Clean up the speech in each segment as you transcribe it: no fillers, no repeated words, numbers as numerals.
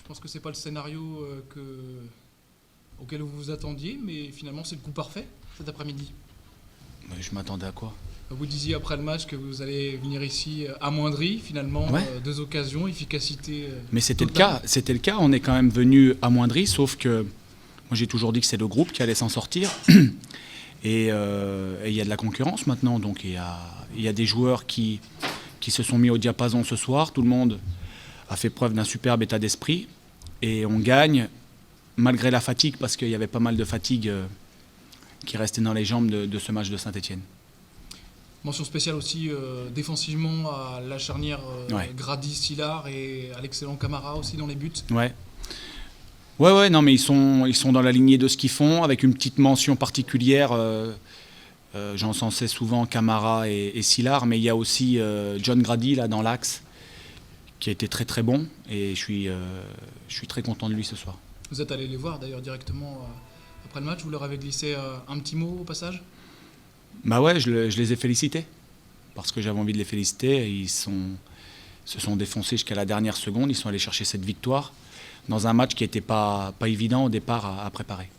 Je pense que c'est pas le scénario auquel vous vous attendiez, mais finalement c'est le coup parfait cet après-midi. Mais je m'attendais à quoi? Vous disiez après le match que vous allez venir ici amoindri, finalement, Ouais. 2 occasions, efficacité Mais c'était totale. le cas, on est quand même venu amoindri, sauf que moi j'ai toujours dit que c'est le groupe qui allait s'en sortir. Et il y a de la concurrence maintenant, donc il y a des joueurs qui se sont mis au diapason ce soir. Tout le monde a fait preuve d'un superbe état d'esprit. Et on gagne malgré la fatigue, parce qu'il y avait pas mal de fatigue qui restait dans les jambes de ce match de Saint-Etienne. Mention spéciale aussi défensivement à la charnière Ouais. Grady-Sillard et à l'excellent Camara aussi dans les buts. Ouais, non, mais ils sont dans la lignée de ce qu'ils font, avec une petite mention particulière. J'encensais souvent Camara et Sillard, mais il y a aussi John Grady là dans l'axe, qui a été très très bon, et je suis très content de lui ce soir. Vous êtes allé les voir d'ailleurs directement après le match, vous leur avez glissé un petit mot au passage? Bah ouais, je les ai félicités, parce que j'avais envie de les féliciter. Se sont défoncés jusqu'à la dernière seconde, ils sont allés chercher cette victoire dans un match qui n'était pas évident au départ à préparer.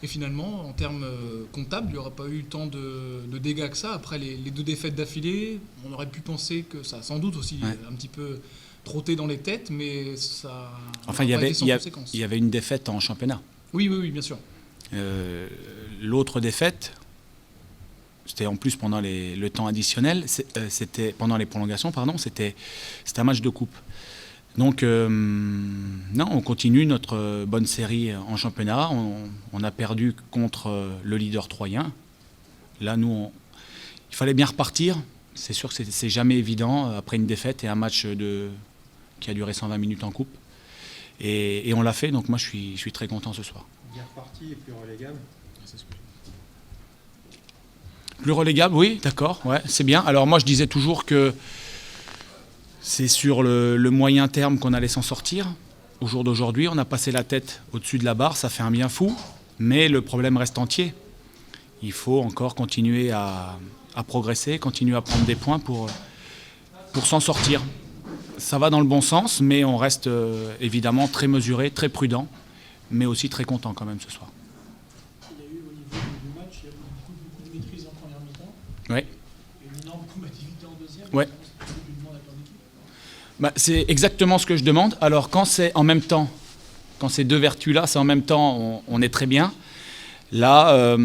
Et finalement, en termes comptables, il n'y aura pas eu tant de dégâts que ça. Après les 2 défaites d'affilée, on aurait pu penser que ça a sans doute aussi un petit peu trotté dans les têtes, mais ça Enfin, n'a pas été sans conséquence. il y avait une défaite en championnat. Oui, bien sûr. L'autre défaite, c'était en plus pendant le temps additionnel, c'était pendant les prolongations, pardon, c'était un match de coupe. Donc, non, on continue notre bonne série en championnat. On a perdu contre le leader troyen. Là, nous, il fallait bien repartir. C'est sûr que c'est jamais évident après une défaite et un match qui a duré 120 minutes en coupe. Et on l'a fait, donc moi, je suis très content ce soir. Bien reparti et plus relégable. Plus relégable, oui, d'accord, ouais, c'est bien. Alors moi, je disais toujours que c'est sur le moyen terme qu'on allait s'en sortir. Au jour d'aujourd'hui, on a passé la tête au-dessus de la barre, ça fait un bien fou, mais le problème reste entier. Il faut encore continuer à progresser, continuer à prendre des points pour s'en sortir. Ça va dans le bon sens, mais on reste évidemment très mesuré, très prudent, mais aussi très content quand même ce soir. Il y a eu au niveau du match, il y a eu beaucoup de maîtrise en première mi-temps. Oui. Et une énorme combativité en deuxième. Ouais. C'est ce que tu demandes à ton équipe. Bah, c'est exactement ce que je demande. Alors quand c'est en même temps, quand ces 2 vertus-là, c'est en même temps, on est très bien. Là,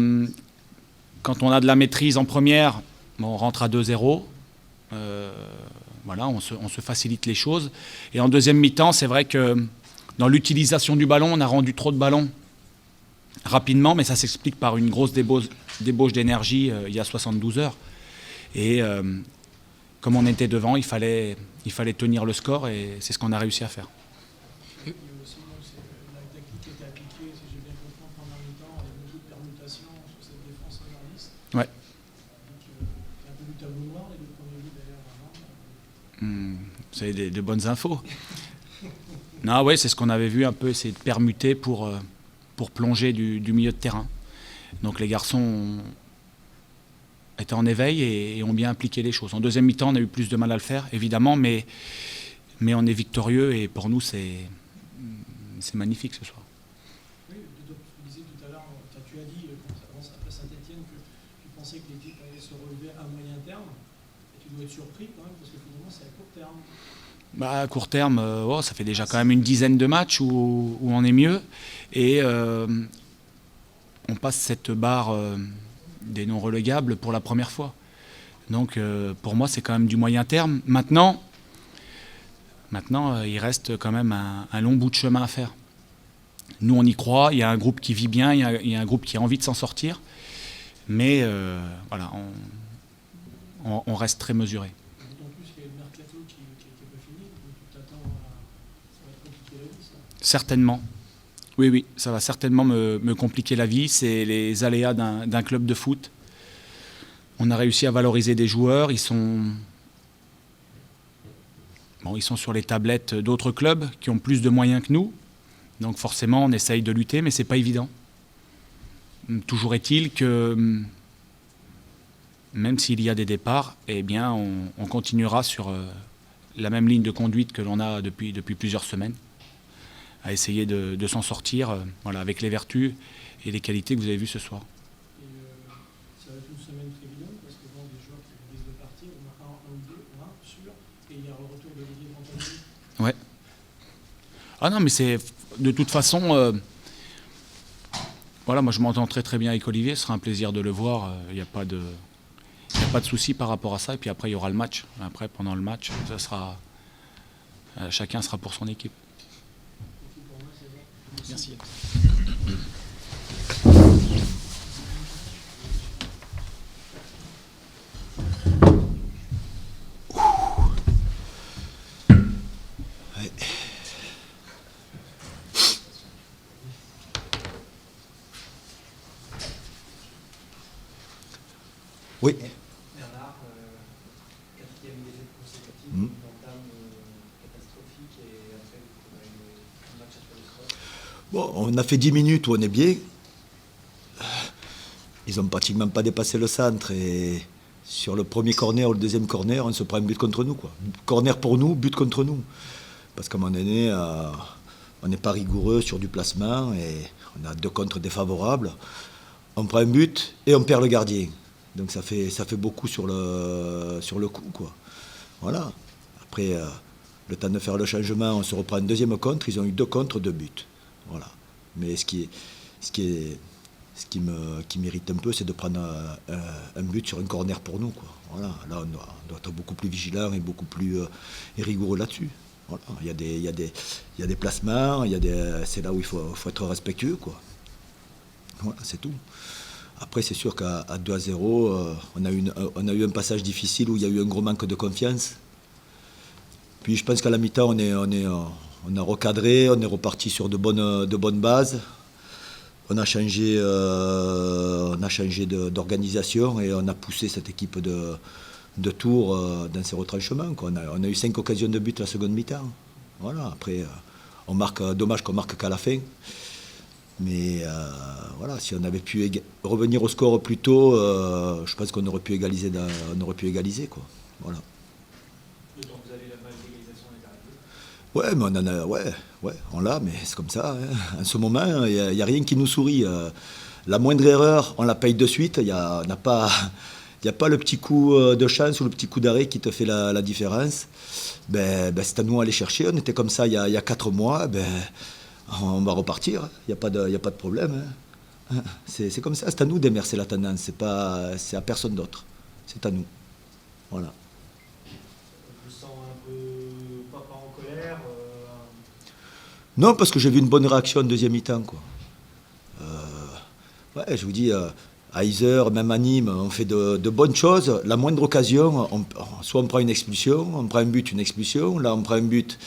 quand on a de la maîtrise en première, on rentre à 2-0. Voilà, on se facilite les choses. Et en deuxième mi-temps, c'est vrai que dans l'utilisation du ballon, on a rendu trop de ballons rapidement, mais ça s'explique par une grosse débauche d'énergie il y a 72 heures. Et comme on était devant, il fallait tenir le score, et c'est ce qu'on a réussi à faire. Il y a aussi la tactique qui a été appliquée, si j'ai bien compris, en première mi-temps, avec beaucoup de permutations sur cette défense nordiste. Ouais. Donc, c'est un peu du tableau noir, les 2 premiers buts d'ailleurs avant. Vous avez de bonnes infos. Non, ouais, c'est ce qu'on avait vu un peu, essayer de permuter pour plonger du milieu de terrain. Donc les garçons étaient en éveil et ont bien appliqué les choses. En deuxième mi-temps, on a eu plus de mal à le faire, évidemment, mais on est victorieux, et pour nous, c'est magnifique ce soir. Oui, tu disais tout à l'heure, tu as dit, après Saint-Etienne, que tu pensais que l'équipe allait se relever à moyen terme. Et tu dois être surpris quand même, parce que finalement, c'est à court terme. Bah, à court terme, ça fait déjà quand même une dizaine de matchs où on est mieux. Et on passe cette barre des non relégables pour la première fois. Donc pour moi, c'est quand même du moyen terme. Maintenant, il reste quand même un long bout de chemin à faire. Nous, on y croit. Il y a un groupe qui vit bien, il y a un groupe qui a envie de s'en sortir. Mais voilà, on reste très mesuré. D'autant plus qu'il y a le mercato qui n'est pas fini, donc tu t'attends ça va te compliquer la vie, ça. Certainement. Oui, ça va certainement me compliquer la vie. C'est les aléas d'un club de foot. On a réussi à valoriser des joueurs. Ils sont sur les tablettes d'autres clubs qui ont plus de moyens que nous. Donc forcément, on essaye de lutter, mais c'est pas évident. Toujours est-il que même s'il y a des départs, eh bien, on continuera sur la même ligne de conduite que l'on a depuis plusieurs semaines. à essayer de s'en sortir voilà, avec les vertus et les qualités que vous avez vues ce soir. Et ça va être une semaine très évidente parce que bon, des joueurs qui risquent de partir, on a un ou deux, un sûr, et il y a le retour de Olivier Pantani. Ouais. Ah non, mais c'est de toute façon, voilà, moi je m'entends très très bien avec Olivier, ce sera un plaisir de le voir, il n'y a pas de souci par rapport à ça, et puis après il y aura le match, après pendant le match, ça sera, chacun sera pour son équipe. Et puis pour moi, c'est bon. Merci. Oui. Bernard, quatrième défaite consécutive, Mmh. une entame catastrophique et après vous avez un match à faire le score. Bon, on a fait 10 minutes où on est bien. Ils n'ont pratiquement pas dépassé le centre et sur le premier corner ou le deuxième corner, on se prend un but contre nous, quoi. Corner pour nous, but contre nous. Parce qu'à un moment donné, on n'est pas rigoureux sur du placement et on a 2 contres défavorables. On prend un but et on perd le gardien. Donc ça fait beaucoup sur le coup, quoi. Voilà. Après, le temps de faire le changement, on se reprend un deuxième contre. Ils ont eu 2 contres, 2 buts. Voilà. Mais ce qui m'irrite un peu, c'est de prendre un but sur un corner pour nous, quoi. Voilà. Là, on doit être beaucoup plus vigilant et beaucoup plus rigoureux là-dessus. Voilà. Il y a des placements, c'est là où il faut être respectueux, quoi. Voilà, c'est tout. Après, c'est sûr qu'à 2-0, on a eu un passage difficile où il y a eu un gros manque de confiance. Puis je pense qu'à la mi-temps, on a recadré, on est reparti sur de bonnes bases. On a changé d'organisation et on a poussé cette équipe de Tours dans ses retranchements, quoi. On a eu 5 occasions de but la seconde mi-temps. Voilà. Après, dommage qu'on marque qu'à la fin. Mais voilà, si on avait pu revenir au score plus tôt, je pense qu'on aurait pu égaliser, quoi. Voilà. Donc vous avez la balle d'égalisation des arrêtés. Ouais, mais on en a, ouais, on l'a, mais c'est comme ça, hein. En ce moment, il n'y a rien qui nous sourit. La moindre erreur, on la paye de suite. Il n'y a pas le petit coup de chance ou le petit coup d'arrêt qui te fait la différence. Ben, c'est à nous d'aller chercher. On était comme ça il y a 4 mois. Ben, on va repartir. Il n'y a pas de problème, hein. C'est comme ça. C'est à nous d'émercer la tendance. C'est à personne d'autre. C'est à nous. Voilà. Je vous sens un peu pas en colère. Non, parce que j'ai vu une bonne réaction en deuxième mi-temps, quoi. Ouais, je vous dis, à Yzeure, même à Nîmes, on fait de bonnes choses. La moindre occasion, soit on prend une expulsion, on prend un but, une expulsion. Là, on prend un but,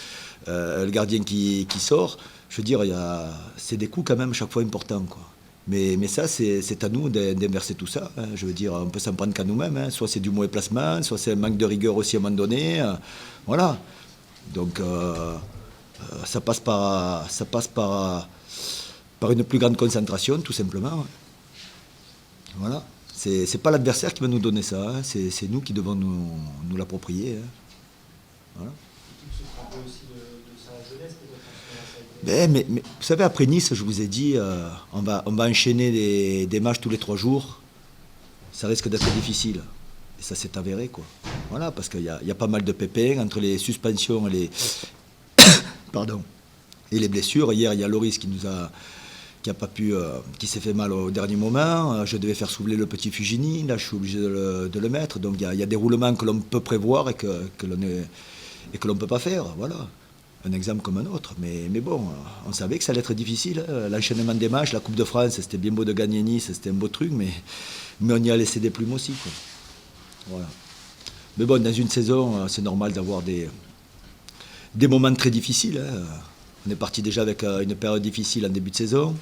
le gardien qui sort. Je veux dire, c'est des coups quand même chaque fois importants, quoi. Mais ça, c'est à nous d'inverser tout ça, hein. Je veux dire, on peut s'en prendre qu'à nous-mêmes, hein. Soit c'est du mauvais placement, soit c'est un manque de rigueur aussi à un moment donné. Voilà. Donc, ça passe par une plus grande concentration, tout simplement, hein. Voilà. C'est pas l'adversaire qui va nous donner ça, hein. C'est nous qui devons nous l'approprier, hein. Voilà. L'équipe se prend aussi de sa jeunesse, peut-être. Mais vous savez, après Nice, je vous ai dit, on va enchaîner des matchs tous les 3 jours. Ça risque d'être difficile. Et ça s'est avéré, quoi. Voilà, parce qu'il y a pas mal de pépins entre les suspensions et les pardon, et les blessures. Hier, il y a Loris qui s'est fait mal au dernier moment. Je devais faire souffler le petit Fugini. Là, je suis obligé de le mettre. Donc, il y a des roulements que l'on peut prévoir et que l'on ne peut pas faire. Voilà. Un exemple comme un autre. Mais bon, on savait que ça allait être difficile, hein. L'enchaînement des matchs, la Coupe de France, c'était bien beau de gagner Nice, c'était un beau truc, mais on y a laissé des plumes aussi, quoi. Voilà. Mais bon, dans une saison, c'est normal d'avoir des moments très difficiles, hein. On est parti déjà avec une période difficile en début de saison.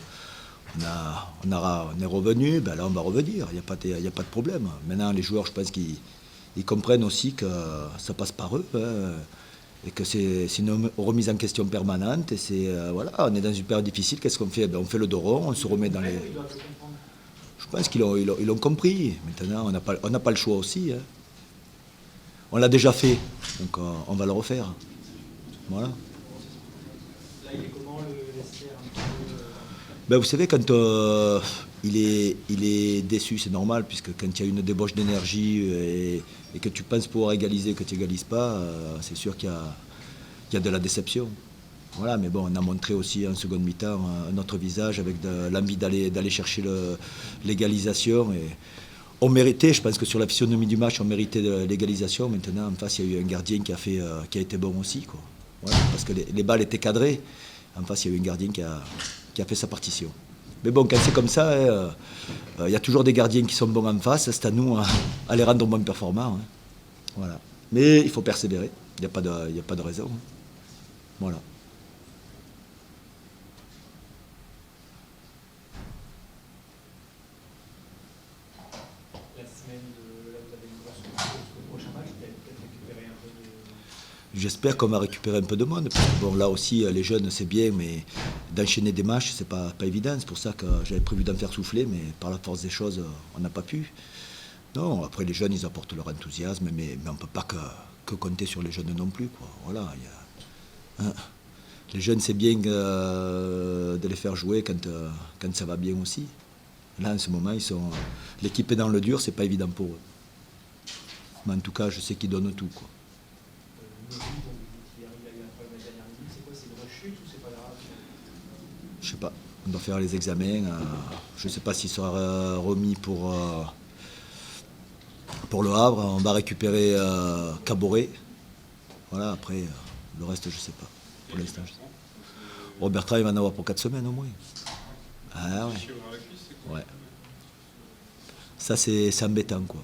On est revenu, ben là on va revenir, il n'y a pas de problème. Maintenant, les joueurs, je pense qu'ils comprennent aussi que ça passe par eux, hein. Et que c'est une remise en question permanente. Et voilà, on est dans une période difficile. Qu'est-ce qu'on fait? Ben, on fait le dos rond, on se remet dans les. Je pense qu'ils l'ont compris. Maintenant, on n'a pas le choix aussi, hein. On l'a déjà fait, donc on va le refaire. Voilà. Là, il est comment le Ben, vous savez, quand il est déçu, c'est normal, puisque quand il y a une débauche d'énergie et que tu penses pouvoir égaliser, que tu n'égalises pas, c'est sûr qu'il y a de la déception. Voilà, mais bon, on a montré aussi en seconde mi-temps un autre visage avec l'envie d'aller chercher l'égalisation. Et on méritait, je pense que sur la physionomie du match, on méritait l'égalisation. Maintenant, en face, il y a eu un gardien qui a été bon aussi, quoi. Voilà, parce que les balles étaient cadrées. En face, il y a eu un gardien qui a fait sa partition. Mais bon, quand c'est comme ça, il y a toujours des gardiens qui sont bons en face. C'est à nous à les rendre moins performants. Hein. Voilà. Mais il faut persévérer. Il n'y a pas de raison. Hein. Voilà. La semaine là vous avez une course au prochain match, vous allez peut-être récupérer un peu de... J'espère qu'on va récupérer un peu de monde. Parce que bon, là aussi, les jeunes, c'est bien, mais d'enchaîner des matchs, c'est pas évident. C'est pour ça que j'avais prévu d'en faire souffler, mais par la force des choses, on n'a pas pu. Non, après, les jeunes, ils apportent leur enthousiasme, mais on ne peut pas que compter sur les jeunes non plus, quoi. Voilà, les jeunes, c'est bien de les faire jouer quand ça va bien aussi. Là, en ce moment, l'équipe est dans le dur, c'est pas évident pour eux. Mais en tout cas, je sais qu'ils donnent tout, quoi. Novi, donc, il a eu un problème la dernière minute, c'est quoi? C'est une rechute ou c'est pas grave? Je sais pas, on doit faire les examens. Je ne sais pas s'il sera remis pour le Havre. On va récupérer Caboret. Voilà, après, le reste, je ne sais pas. Pour l'instant, je sais pas. Bertrand, il va en avoir pour 4 semaines au moins. Ah ouais. Ouais. Ça, c'est embêtant, quoi.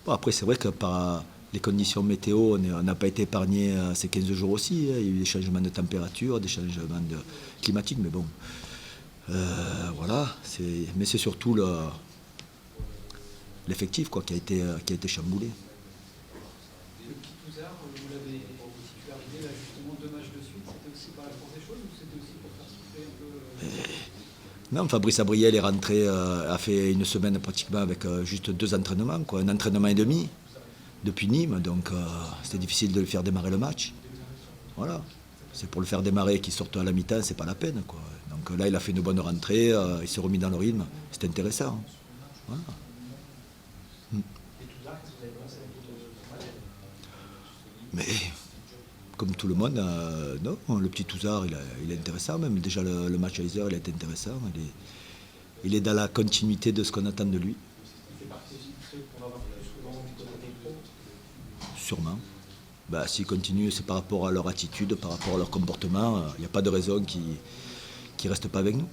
Bon, après, c'est vrai que par les conditions météo, on n'a pas été épargné ces 15 jours aussi. Hein. Il y a eu des changements de température, des changements climatiques, mais bon. Voilà. Mais c'est surtout l'effectif, quoi, qui a été chamboulé. Le petit Touzard, vous l'avez titularisé là justement 2 matchs de suite, c'était aussi par la force des choses ou c'était aussi pour faire souffler un peu Non, Fabrice Abriel est rentré, a fait une semaine pratiquement avec juste 2 entraînements, quoi, un entraînement et demi depuis Nîmes, donc c'était difficile de le faire démarrer le match. Voilà, c'est pour le faire démarrer qu'il sorte à la mi-temps, c'est pas la peine, quoi. Donc là, il a fait une bonne rentrée, il s'est remis dans le rythme, c'était intéressant. Voilà. Et Touzard, qu'est-ce que vous avez pensé de ce match? Mais comme tout le monde, non, le petit Touzard, il est intéressant, même déjà le match à Isère, il est intéressant, il est dans la continuité de ce qu'on attend de lui. Il fait partie aussi de ceux qu'on va voir plus souvent du côté des pros. Sûrement. Bah, s'ils continuent, c'est par rapport à leur attitude, par rapport à leur comportement. Il n'y a pas de raison qu'ils ne restent pas avec nous.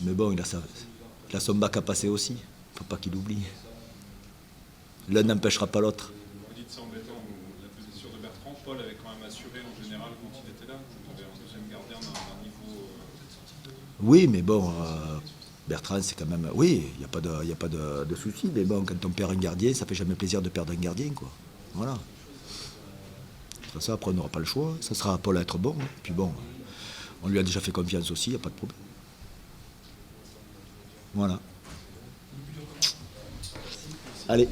Mais bon, il a son bac à passer aussi. Il ne faut pas qu'il oublie. L'un n'empêchera pas l'autre. Vous dites ça embêtant, la position de Bertrand, Paul avait quand même assuré en général quand il était là. Vous avez un deuxième gardien d'un niveau... Oui, mais bon, Bertrand, c'est quand même... Oui, il n'y a pas de souci. Mais bon, quand on perd un gardien, ça fait jamais plaisir de perdre un gardien, quoi. Voilà. Ça, après, on n'aura pas le choix. Ça sera à Paul à être bon. Hein. Puis bon, on lui a déjà fait confiance aussi, il n'y a pas de problème. Voilà. Allez.